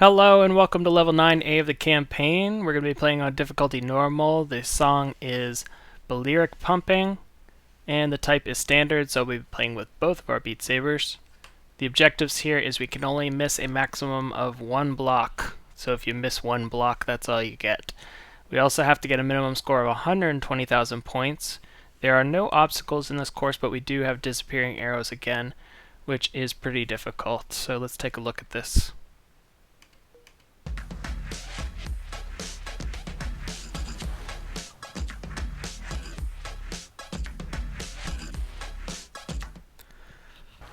Hello and welcome to level 9A of the campaign. We're going to be playing on difficulty normal. The song is Balearic Pumping and the type is standard, so we'll be playing with both of our Beat Sabers. The objectives here is we can only miss a maximum of one block, so if you miss one block that's all you get. We also have to get a minimum score of 120,000 points. There are no obstacles in this course, but we do have disappearing arrows again, which is pretty difficult. So let's take a look at this.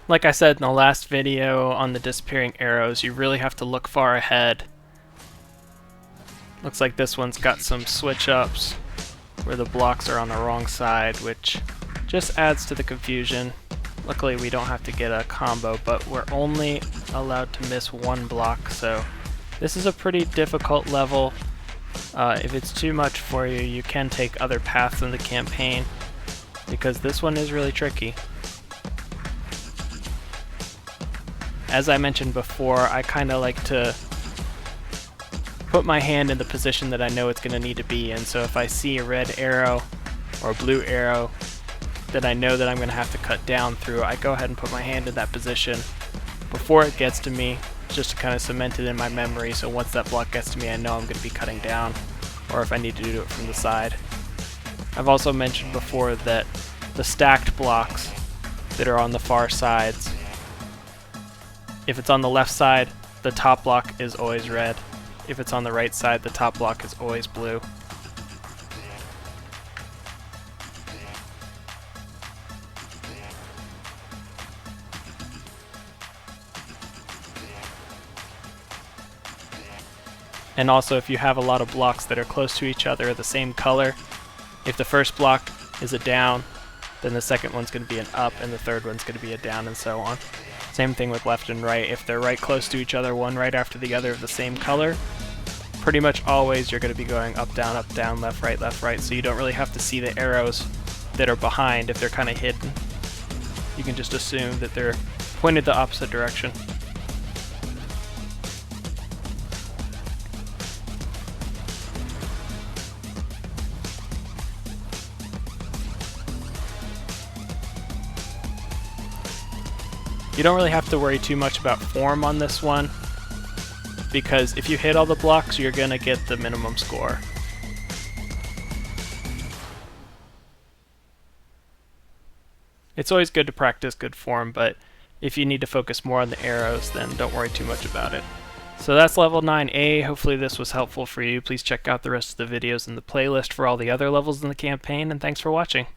Like I said in the last video on the disappearing arrows, you really have to look far ahead. Looks like this one's got some switch ups where the blocks are on the wrong side, which just adds to the confusion. Luckily we don't have to get a combo, but we're only allowed to miss one block, so this is a pretty difficult level. If it's too much for you, you can take other paths in the campaign, because this one is really tricky. As I mentioned before, I kind of like to put my hand in the position that I know it's going to need to be in, so if I see a red arrow or a blue arrow that I know that I'm going to have to cut down through, I go ahead and put my hand in that position before it gets to me, just to kind of cement it in my memory, so once that block gets to me I know I'm going to be cutting down, or if I need to do it from the side. I've also mentioned before that the stacked blocks that are on the far sides, if it's on the left side, the top block is always red. If it's on the right side, the top block is always blue. And also, if you have a lot of blocks that are close to each other, the same color, if the first block is a down, then the second one's going to be an up, and the third one's going to be a down, and so on. Same thing with left and right. If they're right close to each other, one right after the other of the same color, pretty much always you're going to be going up, down, left, right, so you don't really have to see the arrows that are behind if they're kind of hidden. You can just assume that they're pointed the opposite direction. You don't really have to worry too much about form on this one, because if you hit all the blocks, you're going to get the minimum score. It's always good to practice good form, but if you need to focus more on the arrows, then don't worry too much about it. So that's level 9A. Hopefully this was helpful for you. Please check out the rest of the videos in the playlist for all the other levels in the campaign, and thanks for watching.